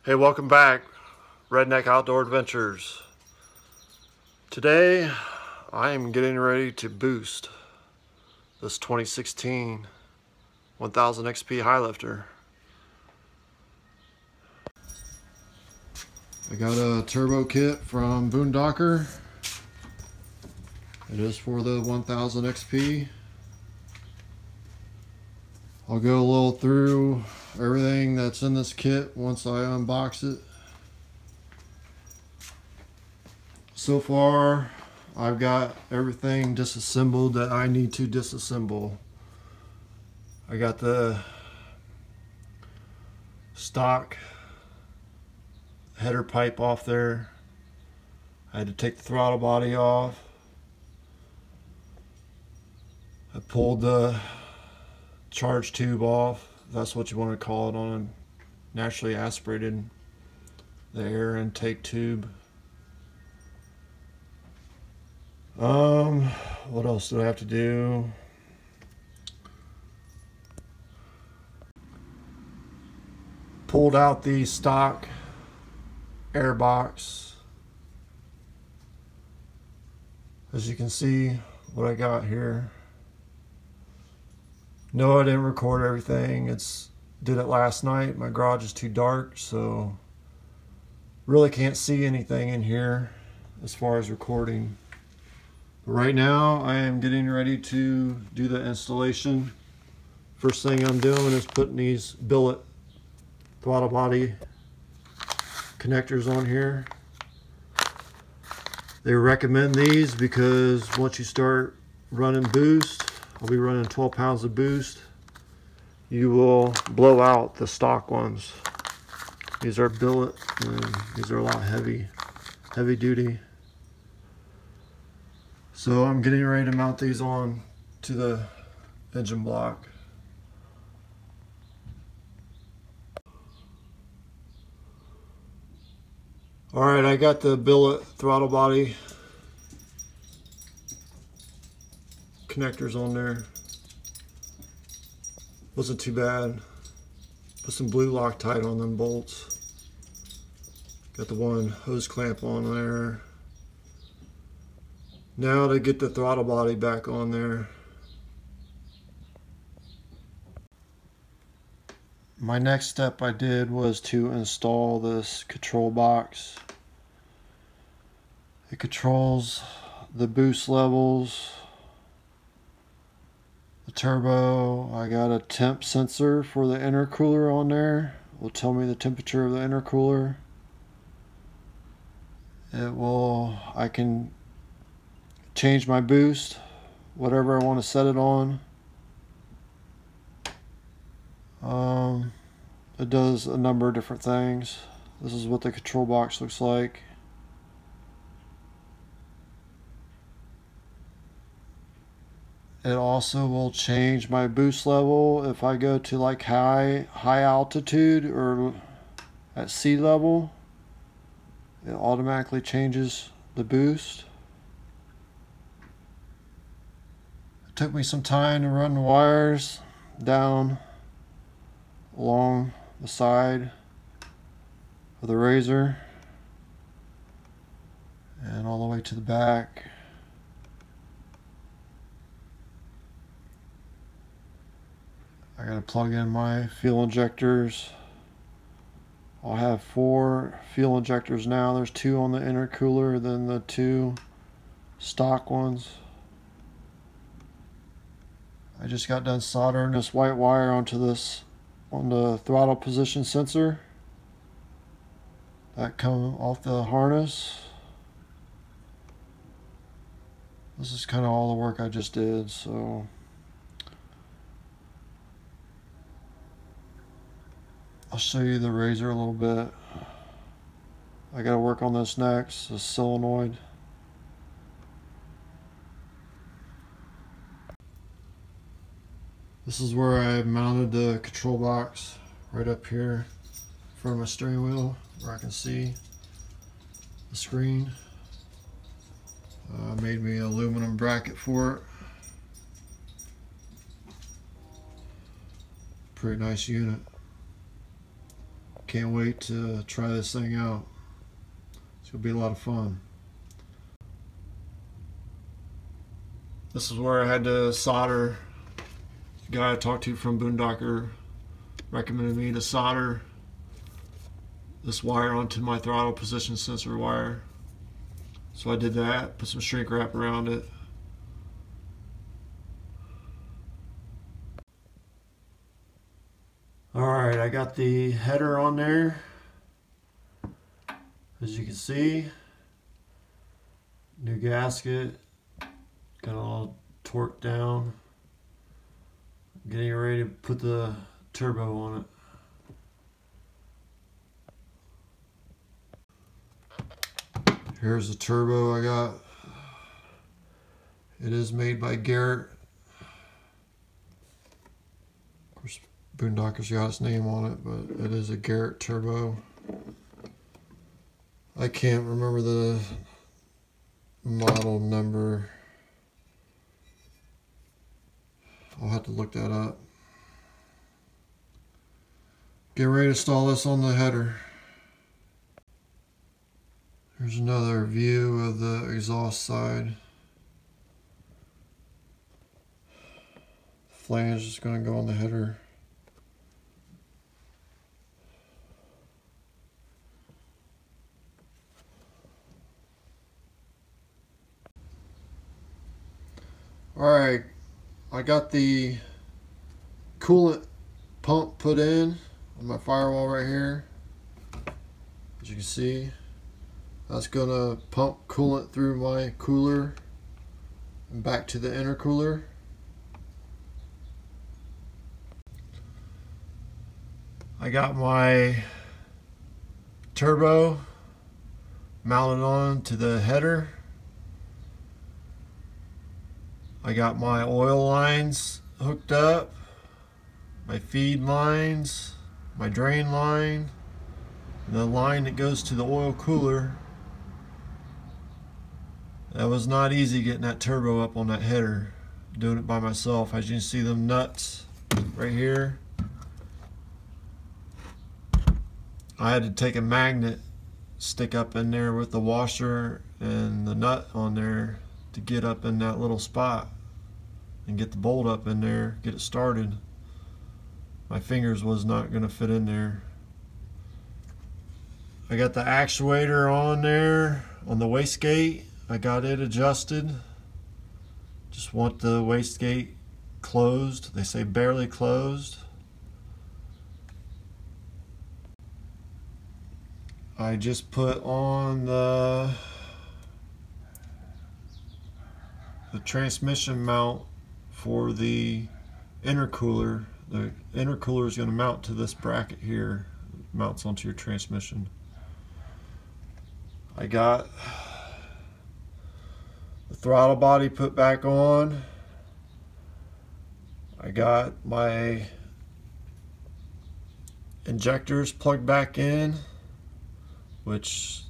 Hey, welcome back, Redneck Outdoor Adventures. Today, I am getting ready to boost this 2016 1000 XP high lifter. I got a turbo kit from Boondocker. It is for the 1000 XP. I'll go a little through everything that's in this kit once I unbox it. So far, I've got everything disassembled that I need to disassemble. I got the stock header pipe off there. I had to take the throttle body off. I pulled the charge tube off. That's what you want to call it on a naturally aspirated, the air intake tube. What else do I have to do? Pulled out the stock air box. As you can see what I got here. No, I didn't record everything. Did it last night. My garage is too dark, so really can't see anything in here as far as recording. But right now, I am getting ready to do the installation. First thing I'm doing is putting these billet throttle body connectors on here. They recommend these because once you start running boost, I'll be running 12 pounds of boost, you will blow out the stock ones. These are billet, and these are a lot heavy duty. So I'm getting ready to mount these on to the engine block. Alright, I got the billet throttle body connectors on there. Wasn't too bad. Put some blue Loctite on them bolts. Got the one hose clamp on there. Now to get the throttle body back on there. My next step I did was to install this control box. It controls the boost levels, the turbo. I got a temp sensor for the intercooler on there. It will tell me the temperature of the intercooler. I can change my boost, whatever I want to set it on. It does a number of different things. This is what the control box looks like. It also will change my boost level if I go to like high altitude or at sea level. It automatically changes the boost. It took me some time to run the wires down along the side of the RZR and all the way to the back. I gotta plug in my fuel injectors. I'll have 4 fuel injectors now. There's 2 on the intercooler, then the 2 stock ones. I just got done soldering this white wire onto the throttle position sensor. That come off the harness. This is kind of all the work I just did, so I'll show you the RZR a little bit. I gotta work on this next, the solenoid. This is where I mounted the control box, right up here in front of my steering wheel, where I can see the screen. Made me an aluminum bracket for it. Pretty nice unit. Can't wait to try this thing out. It's gonna be a lot of fun. This is where I had to solder. The guy I talked to from Boondocker recommended me to solder this wire onto my throttle position sensor wire. So I did that, put some shrink wrap around it. Alright, I got the header on there. As you can see, new gasket, got it all torqued down. Getting ready to put the turbo on it. Here's the turbo I got. It is made by Garrett. Of course, Boondocker's got its name on it, but it is a Garrett turbo. I can't remember the model number. I'll have to look that up. Get ready to install this on the header. Here's another view of the exhaust side. The flange is going to go on the header. Alright, I got the coolant pump put in on my firewall right here. As you can see, that's gonna pump coolant through my cooler and back to the intercooler. I got my turbo mounted on to the header. I got my oil lines hooked up, my feed lines, my drain line, and the line that goes to the oil cooler. That was not easy getting that turbo up on that header, doing it by myself. As you can see, them nuts right here, I had to take a magnet, stick up in there with the washer and the nut on there to get up in that little spot and get the bolt up in there, get it started. My fingers was not going to fit in there. I got the actuator on there on the wastegate. I got it adjusted. Just want the wastegate closed. They say barely closed. I just put on the transmission mount for the intercooler. The intercooler is going to mount to this bracket here. It mounts onto your transmission. I got the throttle body put back on. I got my injectors plugged back in, which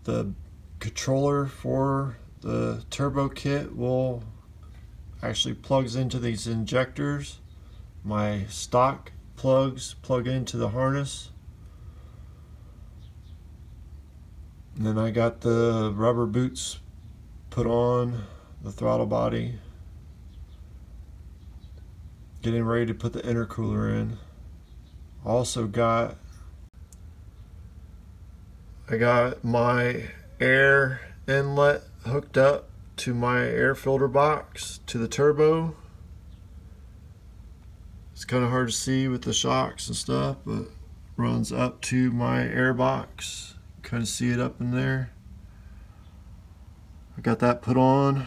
the controller for the turbo kit will actually plugs into these injectors. My stock plugs plug into the harness. And then I got the rubber boots put on the throttle body. Getting ready to put the intercooler in. Also I got my air inlet hooked up to my air filter box to the turbo. It's kind of hard to see with the shocks and stuff, but runs up to my air box. Kind of see it up in there. I got that put on.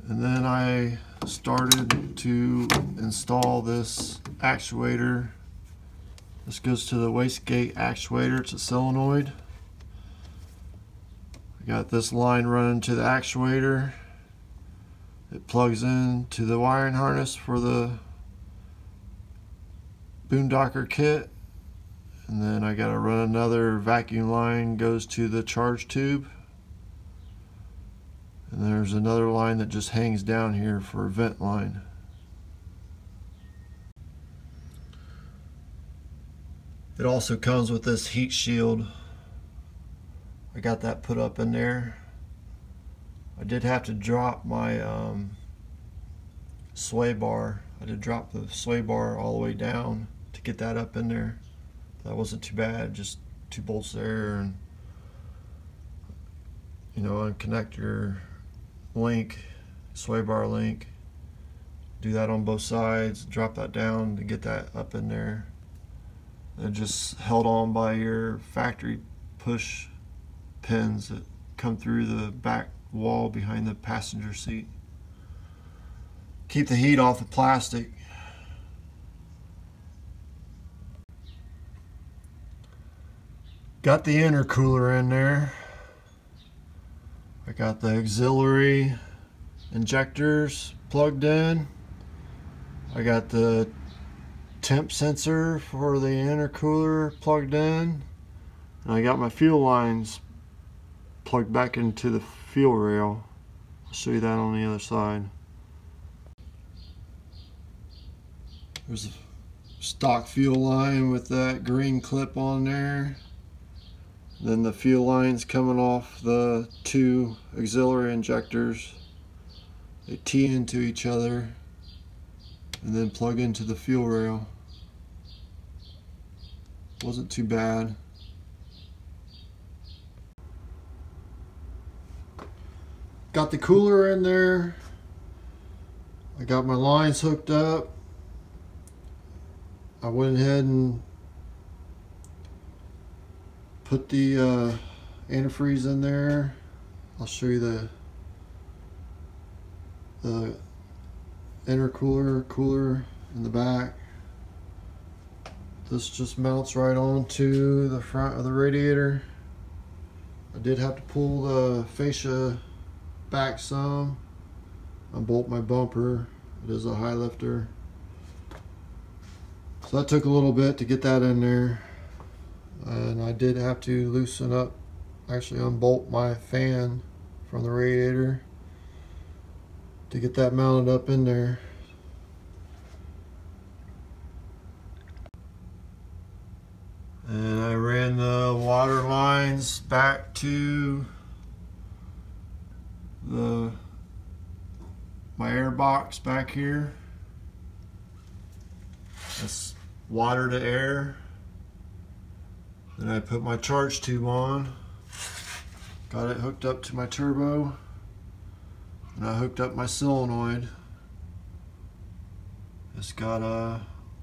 And then I started to install this actuator. This goes to the wastegate actuator. It's a solenoid. I got this line running to the actuator. It plugs in to the wiring harness for the Boondocker kit. And then I gotta run another vacuum line, goes to the charge tube. And there's another line that just hangs down here for a vent line. It also comes with this heat shield. I got that put up in there. I did have to drop my sway bar. I did drop the sway bar all the way down to get that up in there. That wasn't too bad, just 2 bolts there, and unconnect your link, sway bar link. Do that on both sides, drop that down to get that up in there. And just held on by your factory push pins that come through the back wall behind the passenger seat. Keep the heat off the plastic. Got the intercooler in there. I got the auxiliary injectors plugged in. I got the temp sensor for the intercooler plugged in. And I got my fuel lines plugged back into the fuel rail. I'll show you that on the other side. There's a stock fuel line with that green clip on there. Then the fuel lines coming off the 2 auxiliary injectors. They tee into each other and then plug into the fuel rail. Wasn't too bad. Got the cooler in there. I got my lines hooked up. I went ahead and put the antifreeze in there. I'll show you the intercooler cooler in the back. This just mounts right onto the front of the radiator. I did have to pull the fascia back some, unbolt my bumper. It is a high lifter, so that took a little bit to get that in there. And I did have to loosen up, actually unbolt my fan from the radiator to get that mounted up in there. And I ran the water lines back to my air box back here. That's water to air. Then I put my charge tube on, got it hooked up to my turbo, and I hooked up my solenoid. It's got a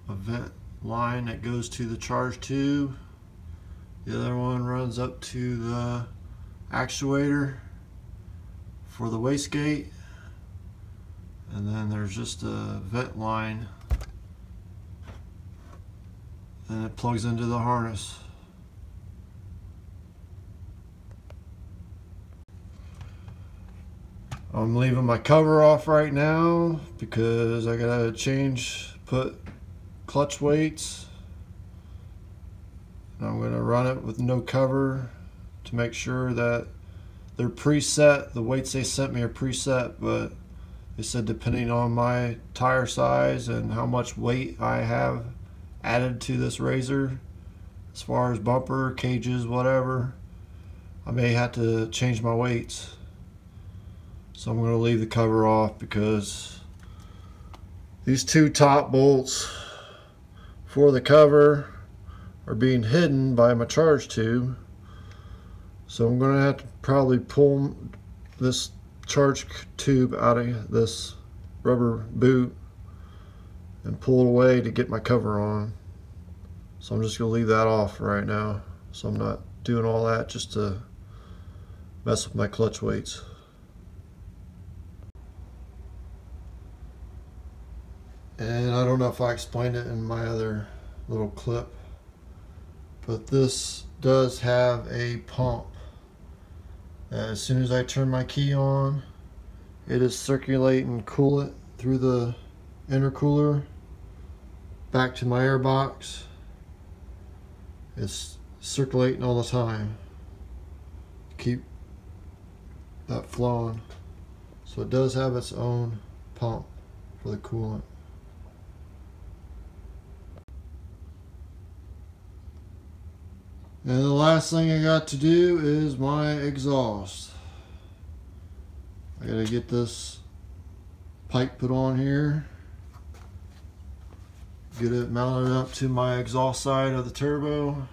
vent line that goes to the charge tube. The other one runs up to the actuator for the wastegate, and then there's just a vent line, and it plugs into the harness. I'm leaving my cover off right now because I gotta put clutch weights. And I'm gonna run it with no cover to make sure that they're preset. The weights they sent me are preset, but they said depending on my tire size and how much weight I have added to this RZR, as far as bumper, cages, whatever, I may have to change my weights. So I'm going to leave the cover off because these 2 top bolts for the cover are being hidden by my charge tube. So I'm going to have to probably pull this charge tube out of this rubber boot and pull it away to get my cover on. So I'm just going to leave that off right now. So I'm not doing all that just to mess with my clutch weights. And I don't know if I explained it in my other little clip, but this does have a pump. As soon as I turn my key on, it is circulating coolant through the intercooler back to my air box. It's circulating all the time to keep that flowing. So it does have its own pump for the coolant. And the last thing I got to do is my exhaust. I gotta get this pipe put on here, get it mounted up to my exhaust side of the turbo,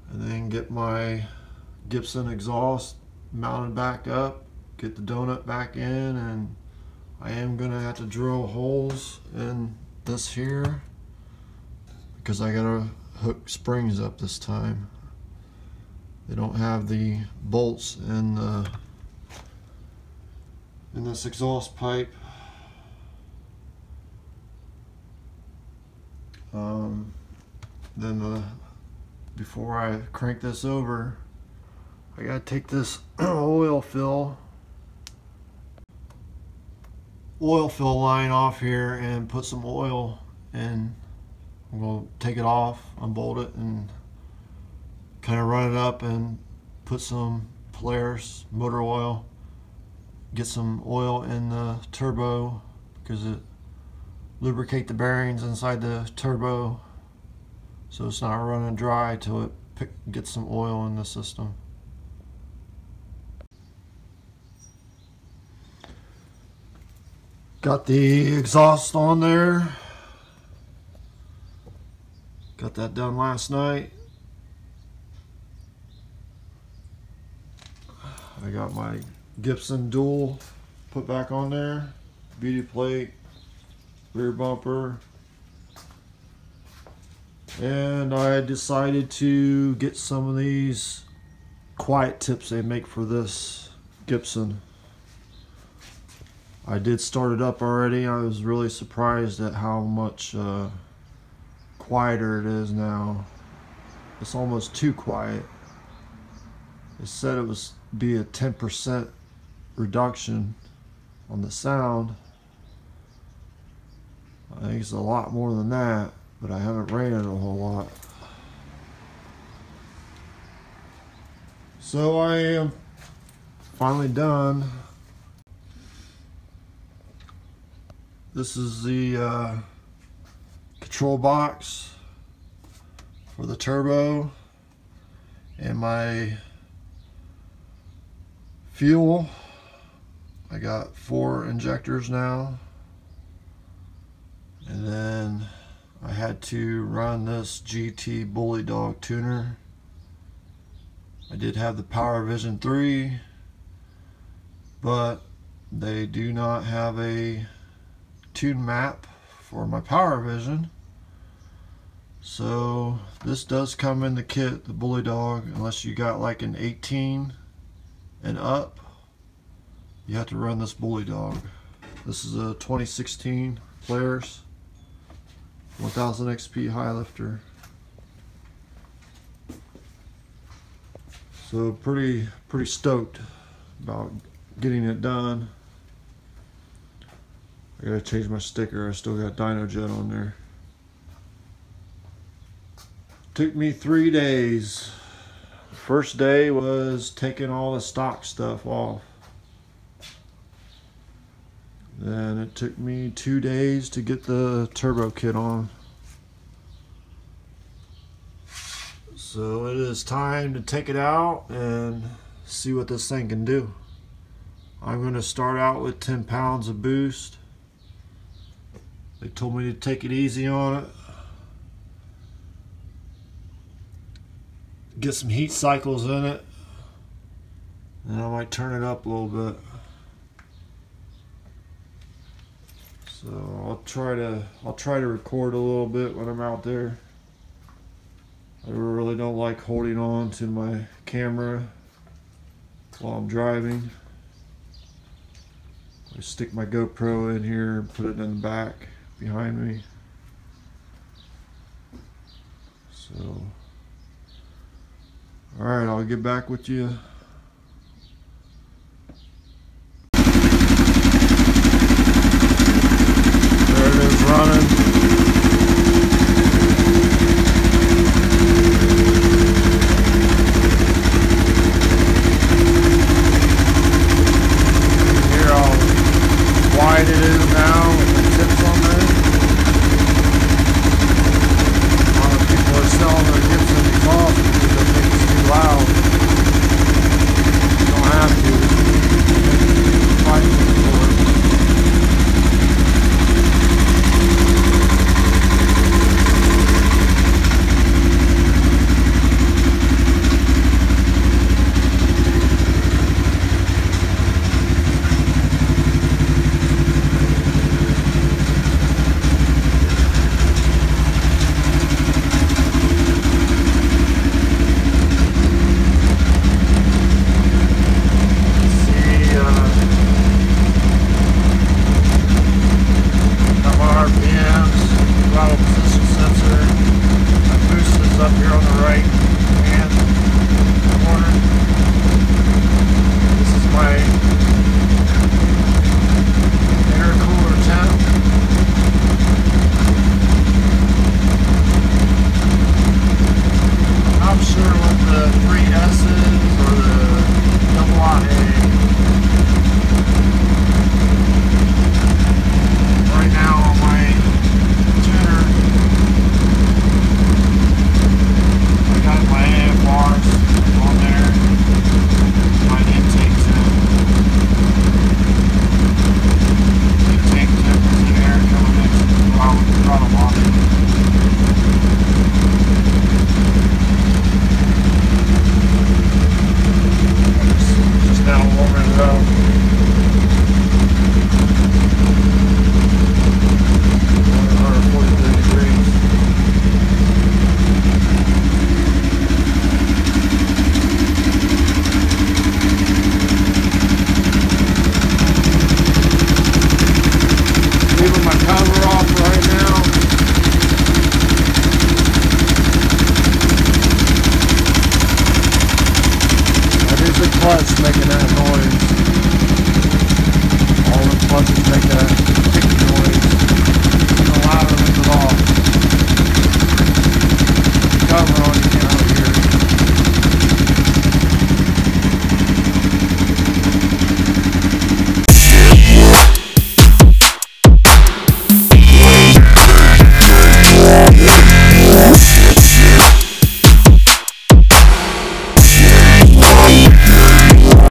and then get my Gibson exhaust mounted back up, get the donut back in, and I am gonna have to drill holes in this here because I gotta hook springs up this time. They don't have the bolts in this exhaust pipe. Before I crank this over, I gotta take this oil fill line off here and put some oil in. I'm going to take it off, unbolt it, and kind of run it up and put some Polaris motor oil. Get some oil in the turbo because it lubricate the bearings inside the turbo so it's not running dry till it gets some oil in the system. Got the exhaust on there. Got that done last night. I got my Gibson dual put back on there. Beauty plate, rear bumper. And I decided to get some of these quiet tips they make for this Gibson. I did start it up already. I was really surprised at how much quieter it is now. It's almost too quiet. It said it was be a 10% reduction on the sound. I think it's a lot more than that, but I haven't ran it a whole lot. So I am finally done. This is the control box for the turbo and my fuel. I got 4 injectors now, and then I had to run this GT Bully Dog tuner. I did have the Power Vision 3, but they do not have a tune map for my Power Vision. So this does come in the kit, the Bully Dog, unless you got like an 18 and up, you have to run this Bully Dog. This is a 2016 Polaris 1000 XP high lifter. So pretty stoked about getting it done. I gotta change my sticker. I still got Dyno Jet on there. Took me 3 days. The first day was taking all the stock stuff off. Then it took me 2 days to get the turbo kit on. So it is time to take it out and see what this thing can do. I'm going to start out with 10 pounds of boost. They told me to take it easy on it. Get some heat cycles in it. And I might turn it up a little bit. So I'll try to record a little bit when I'm out there. I really don't like holding on to my camera while I'm driving. I stick my GoPro in here and put it in the back behind me. So, alright, I'll get back with you